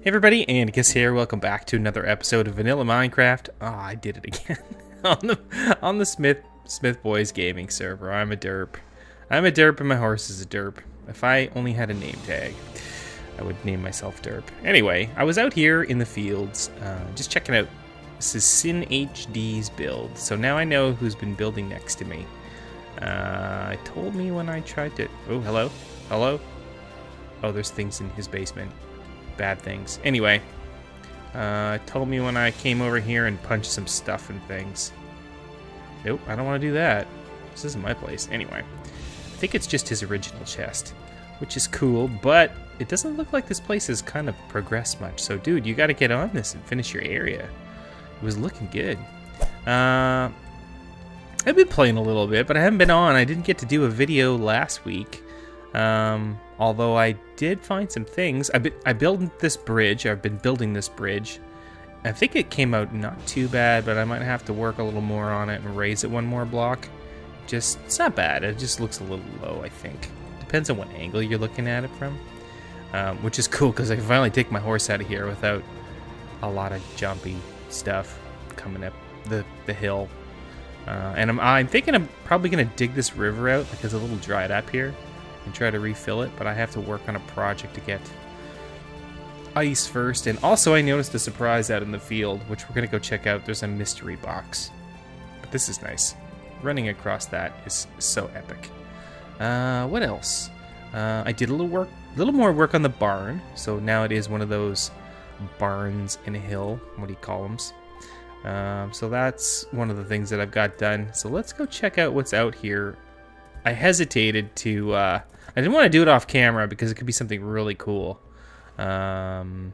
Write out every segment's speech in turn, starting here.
Everybody, Antikas here. Welcome back to another episode of Vanilla Minecraft. Ah, I did it again. on the Smith Boys gaming server. I'm a derp. I'm a derp and my horse is a derp. If I only had a name tag, I would name myself Derp. Anyway, I was out here in the fields, just checking out. This is Sin HD's build. So now I know who's been building next to me. It told me when I tried to... Oh, hello? Hello? Oh, there's things in his basement. Bad things. Anyway, it told me when I came over here and punched some stuff and things. Nope, I don't want to do that. This isn't my place. Anyway, I think it's just his original chest, which is cool, but it doesn't look like this place has kind of progressed much. So, dude, you got to get on this and finish your area. It was looking good. I've been playing a little bit, but I haven't been on. I didn't get to do a video last week. Although I did find some things. I built this bridge. I've been building this bridge. I think it came out not too bad, but I might have to work a little more on it and raise it one more block. It's not bad. It just looks a little low, I think. Depends on what angle you're looking at it from. Which is cool because I can finally take my horse out of here without a lot of jumpy stuff coming up the hill. And I'm thinking I'm probably going to dig this river out because it's a little dried up here and try to refill it, but I have to work on a project to get ice first. And also I noticed a surprise out in the field, which we're going to go check out. There's a mystery box. But this is nice. Running across that is so epic. What else? I did a little more work on the barn. So now it is one of those barns in a hill. What do you call them? So that's one of the things that I've got done. So let's go check out what's out here. I hesitated to, I didn't want to do it off camera because it could be something really cool. So,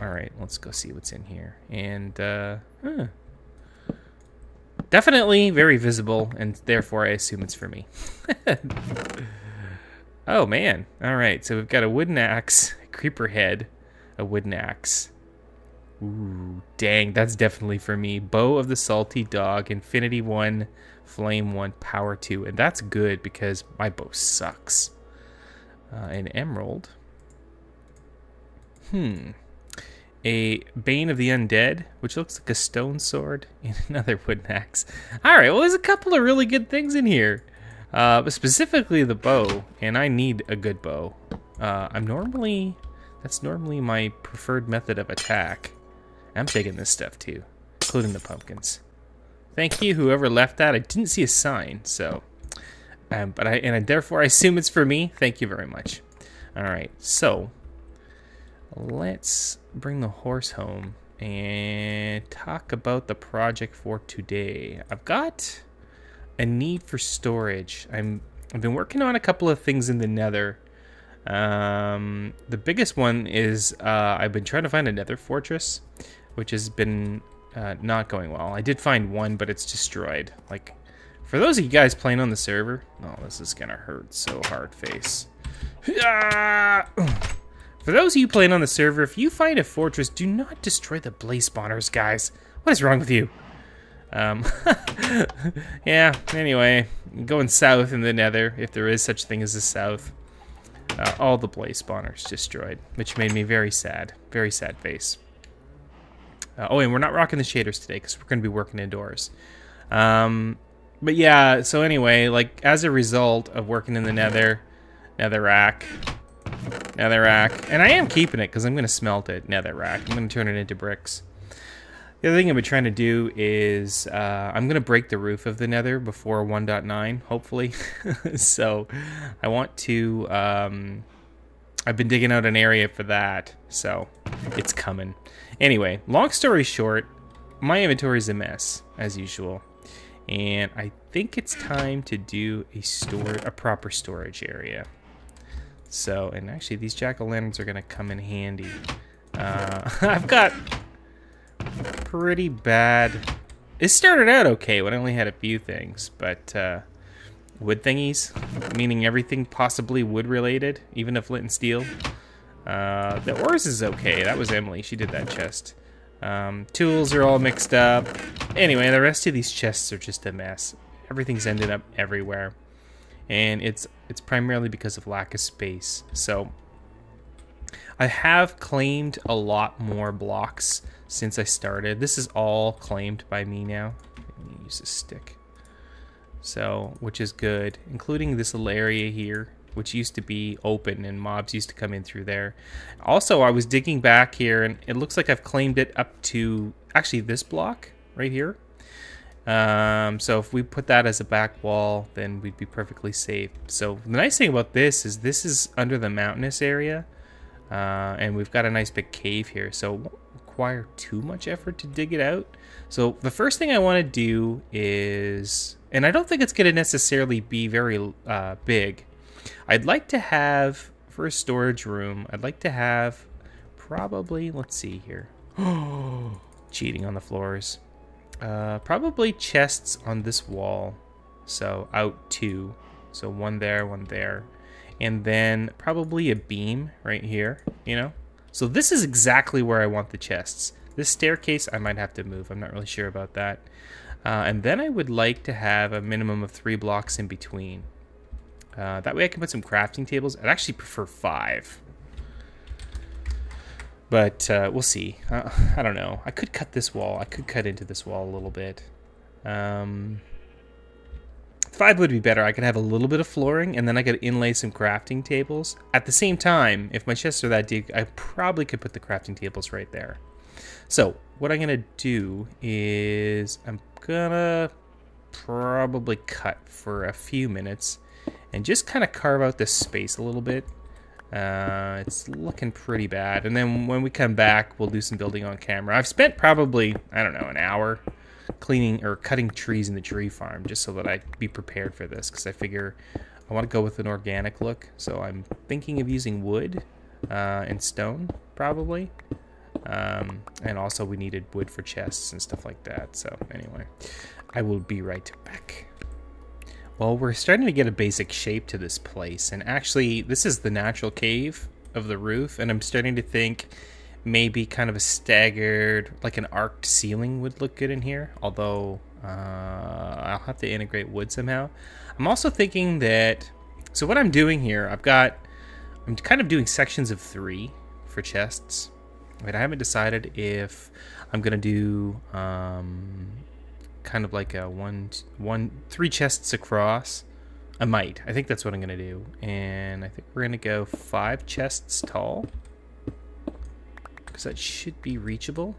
alright, let's go see what's in here. And, definitely very visible, and therefore I assume it's for me. Oh, man. Alright, so we've got a wooden axe, a creeper head, a wooden axe. Ooh, dang, that's definitely for me. Bow of the Salty Dog, Infinity 1, Flame 1, Power 2. And that's good because my bow sucks. An emerald. A Bane of the Undead, which looks like a stone sword, and another wooden axe. Alright, well, there's a couple of really good things in here. But specifically the bow, and I need a good bow. That's normally my preferred method of attack. I'm taking this stuff too, including the pumpkins. Thank you, whoever left that. I didn't see a sign, so, therefore I assume it's for me. Thank you very much. All right, so let's bring the horse home and talk about the project for today. I've got a need for storage. I've been working on a couple of things in the Nether. The biggest one is I've been trying to find a Nether fortress, which has been not going well. I did find one, but it's destroyed. Like, for those of you guys playing on the server, oh, this is gonna hurt so hard, face. For those of you playing on the server, if you find a fortress, do not destroy the blaze spawners, guys. What is wrong with you? Yeah, anyway, going south in the Nether, if there is such thing as the south. All the blaze spawners destroyed, which made me very sad. Very sad face. Oh, and we're not rocking the shaders today because we're going to be working indoors. But yeah, so anyway, like, as a result of working in the netherrack, and I am keeping it because I'm going to smelt it, netherrack. I'm going to turn it into bricks. The other thing I've been trying to do is I'm going to break the roof of the Nether before 1.9, hopefully. So I want to... I've been digging out an area for that, so it's coming. Anyway, long story short, my inventory is a mess, as usual. And I think it's time to do a proper storage area. So, and actually these jack-o'-lanterns are going to come in handy. I've got... pretty bad. It started out okay when I only had a few things, but wood thingies, meaning everything possibly wood related, even if flint and steel. The ores is okay. That was Emily. She did that chest. Tools are all mixed up. Anyway, the rest of these chests are just a mess. Everything's ended up everywhere, and it's primarily because of lack of space. So I have claimed a lot more blocks since I started. This is all claimed by me now. Let me use a stick. So, which is good, including this little area here, which used to be open and mobs used to come in through there. Also, I was digging back here and it looks like I've claimed it up to actually this block right here. So if we put that as a back wall, then we'd be perfectly safe. So the nice thing about this is under the mountainous area, and we've got a nice big cave here, so it won't require too much effort to dig it out. So the first thing I want to do is, and I don't think it's going to necessarily be very big, I'd like to have, for a storage room, I'd like to have probably, let's see here, cheating on the floors. Probably chests on this wall, so out 2, so one there, and then probably a beam right here, you know. So this is exactly where I want the chests. This staircase I might have to move, I'm not really sure about that. And then I would like to have a minimum of 3 blocks in between. That way I can put some crafting tables. I'd actually prefer 5. But we'll see. I don't know. I could cut this wall. I could cut into this wall a little bit. 5 would be better. I could have a little bit of flooring, and then I could inlay some crafting tables. At the same time, if my chests are that deep, I probably could put the crafting tables right there. So what I'm going to do is I'm going to probably cut for a few minutes and just kind of carve out this space a little bit. It's looking pretty bad, and then when we come back we'll do some building on camera. I've spent probably, I don't know, an hour cleaning or cutting trees in the tree farm just so that I'd be prepared for this, because I figure I want to go with an organic look. So I'm thinking of using wood and stone probably, and also we needed wood for chests and stuff like that. So anyway, I will be right back. Well, we're starting to get a basic shape to this place, and actually this is the natural cave of the roof, and I'm starting to think maybe kind of a staggered, like an arced ceiling would look good in here, although I'll have to integrate wood somehow. I'm also thinking that, so what I'm doing here, I'm kind of doing sections of 3 for chests, but I haven't decided if I'm gonna do kind of like a 3 chests across. I think that's what I'm gonna do, and I think we're gonna go 5 chests tall, because that should be reachable.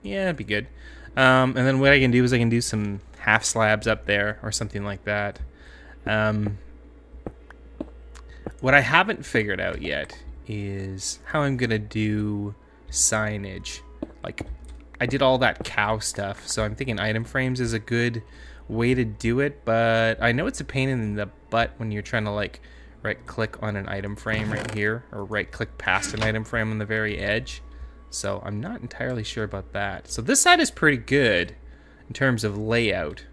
Yeah, it'd be good. And then what I can do is I can do some half slabs up there or something like that. What I haven't figured out yet is how I'm gonna do signage. Like, I did all that cow stuff, so I'm thinking item frames is a good way to do it, but I know it's a pain in the butt when you're trying to like right click on an item frame right here, or right click past an item frame on the very edge. So I'm not entirely sure about that. So this side is pretty good in terms of layout,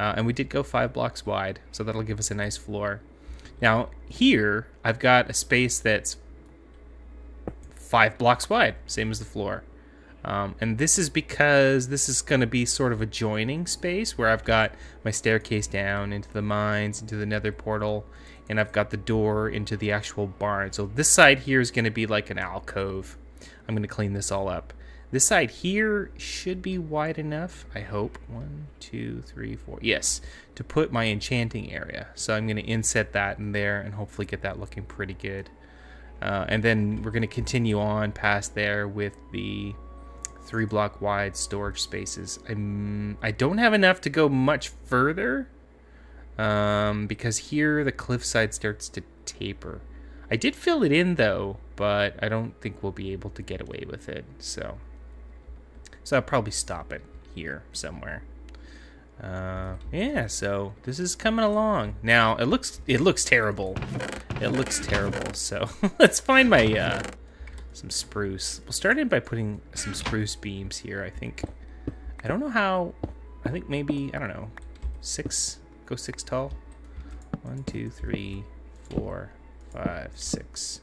and we did go 5 blocks wide, so that'll give us a nice floor. Now here I've got a space that's 5 blocks wide, same as the floor. And this is because this is going to be sort of a joining space where I've got my staircase down into the mines, into the nether portal, and I've got the door into the actual barn. So this side here is going to be like an alcove. I'm going to clean this all up. This side here should be wide enough, I hope. 1, 2, 3, 4. Yes, to put my enchanting area. So I'm going to inset that in there and hopefully get that looking pretty good. And then we're going to continue on past there with the 3 block wide storage spaces. I don't have enough to go much further, because here the cliffside starts to taper. I did fill it in though, but I don't think we'll be able to get away with it. So I'll probably stop it here somewhere. Yeah, so this is coming along. Now it looks terrible. It looks terrible. So let's find my some spruce. We'll start in by putting some spruce beams here, I think. I don't know how. I think maybe, I don't know, 6. Go 6 tall. 1, 2, 3, 4, 5, 6.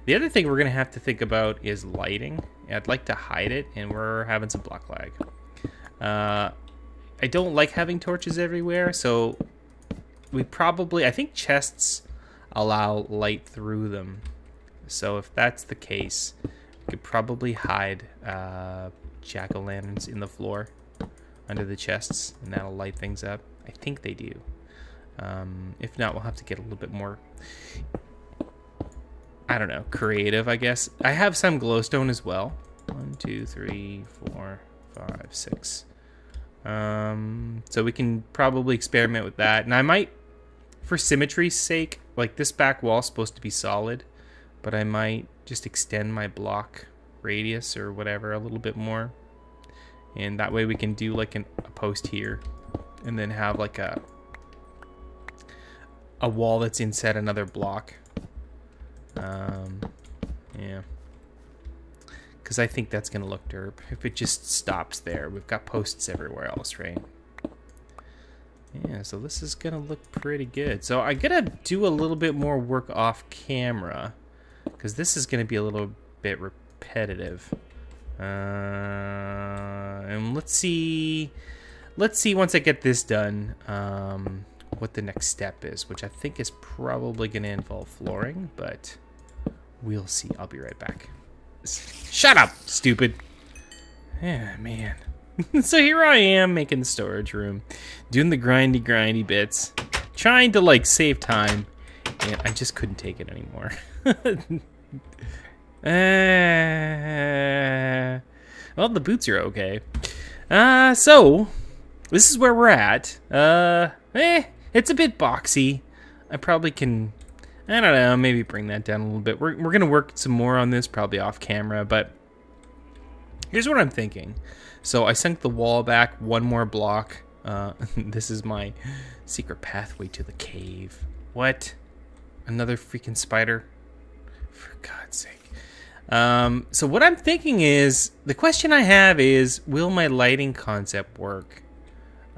The other thing we're gonna have to think about is lighting. I'd like to hide it, and we're having some block lag. I don't like having torches everywhere, so we probably, I think chests allow light through them. So if that's the case, we could probably hide jack-o'-lanterns in the floor under the chests, and that'll light things up. I think they do. If not, we'll have to get a little bit more, I don't know, creative, I guess. I have some glowstone as well. 1, 2, 3, 4, 5, 6. So we can probably experiment with that. And I might, for symmetry's sake, like this back wall's supposed to be solid, but I might just extend my block radius or whatever a little bit more. And that way we can do like a post here and then have like a wall that's inside another block. Yeah. Because I think that's going to look derp. If it just stops there, we've got posts everywhere else, right? Yeah, so this is going to look pretty good. So I got to do a little bit more work off camera, because this is going to be a little bit repetitive. And let's see once I get this done, what the next step is, which I think is probably going to involve flooring, but we'll see. I'll be right back. Shut up, stupid. Yeah, man. So here I am making the storage room, doing the grindy bits, trying to like save time, and I just couldn't take it anymore. Well, the boots are okay. So this is where we're at. It's a bit boxy. I probably can, I don't know, maybe bring that down a little bit. We're gonna work some more on this, probably off camera, but here's what I'm thinking. So I sunk the wall back one more block. This is my secret pathway to the cave. What? Another freaking spider? For God's sake. So what I'm thinking is, the question I have is, will my lighting concept work?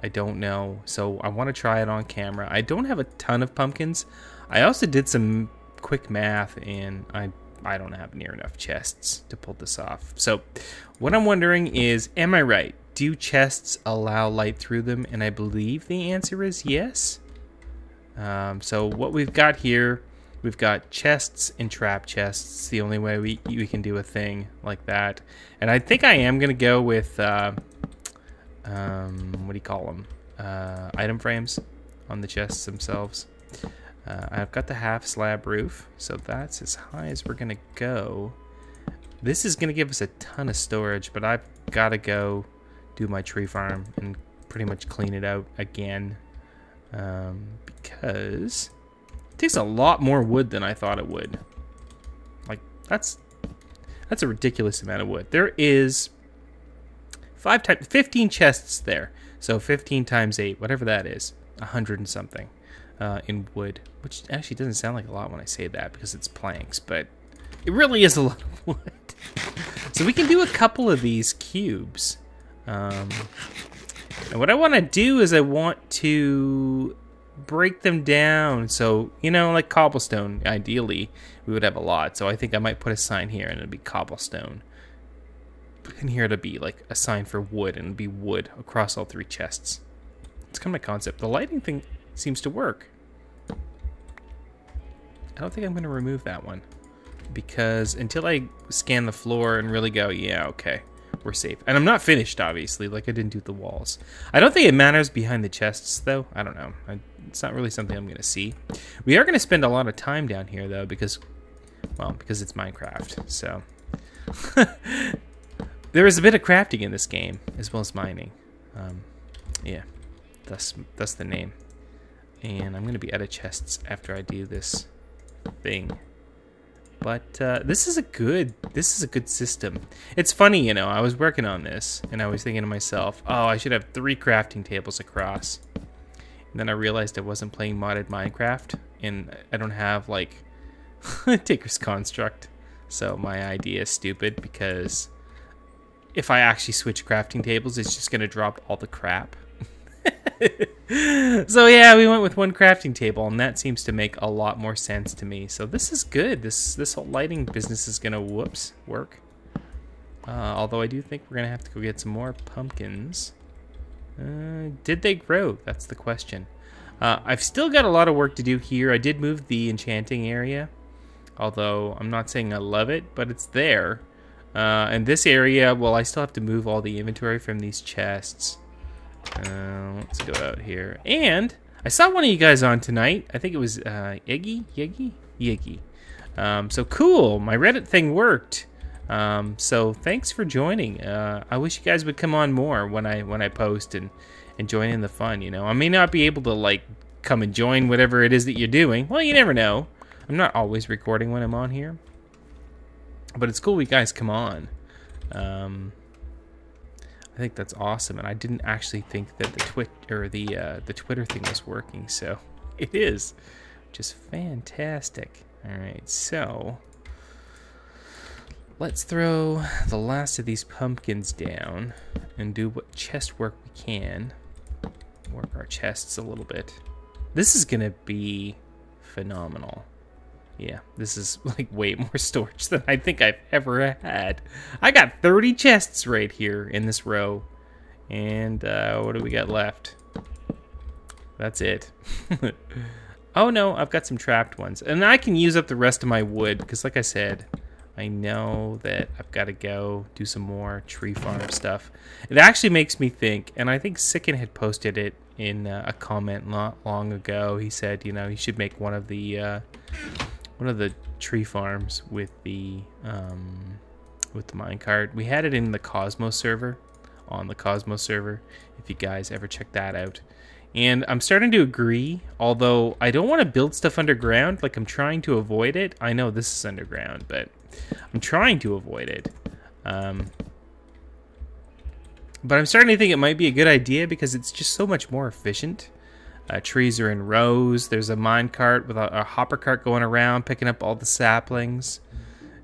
I don't know. So I want to try it on camera. I don't have a ton of pumpkins. I also did some quick math, and I don't have near enough chests to pull this off. So what I'm wondering is, am I right? Do chests allow light through them? And I believe the answer is yes. So what we've got here, we've got chests and trap chests. The only way we can do a thing like that. And I think I am going to go with, what do you call them? Item frames on the chests themselves. I've got the half slab roof, so that's as high as we're gonna go. This is gonna give us a ton of storage, but I've gotta go do my tree farm and pretty much clean it out again, because it takes a lot more wood than I thought it would. Like, that's a ridiculous amount of wood. There is 15 chests there, so 15 times 8, whatever that is, 100 and something. In wood, which actually doesn't sound like a lot when I say that because it's planks, but it really is a lot of wood. So we can do a couple of these cubes. And what I want to do is I want to break them down. So, you know, like cobblestone, ideally, we would have a lot. So I think I might put a sign here and it'll be cobblestone. And here it'll be like a sign for wood, and it'll be wood across all 3 chests. It's kind of my concept. The lighting thing seems to work. I don't think I'm going to remove that one, because until I scan the floor and really go, yeah, okay, we're safe. And I'm not finished, obviously, like I didn't do the walls. I don't think it matters behind the chests, though. I don't know. It's not really something I'm going to see. We are going to spend a lot of time down here, though, because it's Minecraft. So there is a bit of crafting in this game, as well as mining. Yeah, that's the name. And I'm going to be out of chests after I do this thing. But this is a good system. It's funny, you know, I was working on this and I was thinking to myself, oh, I should have 3 crafting tables across. And then I realized I wasn't playing modded Minecraft, and I don't have like Tinker's Construct. So my idea is stupid, because if I actually switch crafting tables, it's just going to drop all the crap. So yeah, we went with 1 crafting table, and that seems to make a lot more sense to me. So this is good. This whole lighting business is gonna work. Although I do think we're gonna have to go get some more pumpkins. Did they grow? That's the question. I've still got a lot of work to do here. I did move the enchanting area, Although I'm not saying I love it, but it's there. And this area, well, I still have to move all the inventory from these chests. Let's go out here. And I saw one of you guys on tonight. I think it was Yiggy. So cool. My Reddit thing worked. So thanks for joining. I wish you guys would come on more when I post and join in the fun. You know, I may not be able to like come and join whatever it is that you're doing. Well, you never know. I'm not always recording when I'm on here, but it's cool you guys come on. I think that's awesome, and I didn't actually think that the Twitter thing was working, so it is, which is fantastic. All right, so let's throw the last of these pumpkins down and do what chest work we can. Work our chests a little bit. This is gonna be phenomenal. Yeah, this is like way more storage than I think I've ever had. I got 30 chests right here in this row. And what do we got left? That's it. Oh no, I've got some trapped ones. And I can use up the rest of my wood because like I said, I know that I've got to go do some more tree farm stuff. It actually makes me think, and I think Sicken had posted it in a comment not long ago. He said, you know, you should make one of the tree farms with the minecart. We had it in the Cosmos server, on the Cosmos server, if you guys ever check that out. And I'm starting to agree, although I don't want to build stuff underground, like I'm trying to avoid it. I know this is underground, but I'm trying to avoid it. But I'm starting to think it might be a good idea because it's just so much more efficient. Trees are in rows. There's a minecart with a hopper cart going around picking up all the saplings.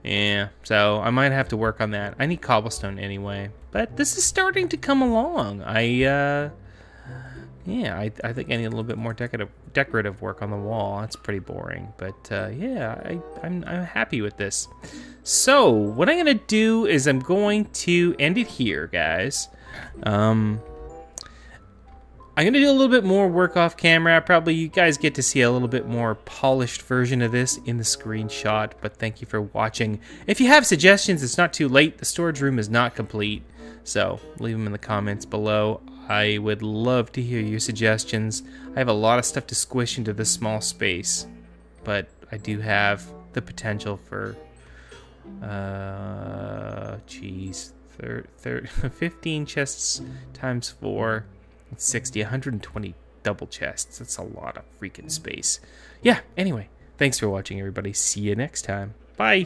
Yeah, so I might have to work on that. I need cobblestone anyway, but this is starting to come along. I think I need a little bit more decorative work on the wall. That's pretty boring, but yeah, I'm happy with this. So what I'm gonna do is I'm going to end it here, guys. I'm going to do a little bit more work off camera. Probably you guys get to see a little bit more polished version of this in the screenshot, but thank you for watching. If you have suggestions, it's not too late. The storage room is not complete, so leave them in the comments below. I would love to hear your suggestions. I have a lot of stuff to squish into this small space, but I do have the potential for, 15 chests times 4. 60, 120 double chests. That's a lot of freaking space. Yeah, anyway, thanks for watching, everybody. See you next time. Bye.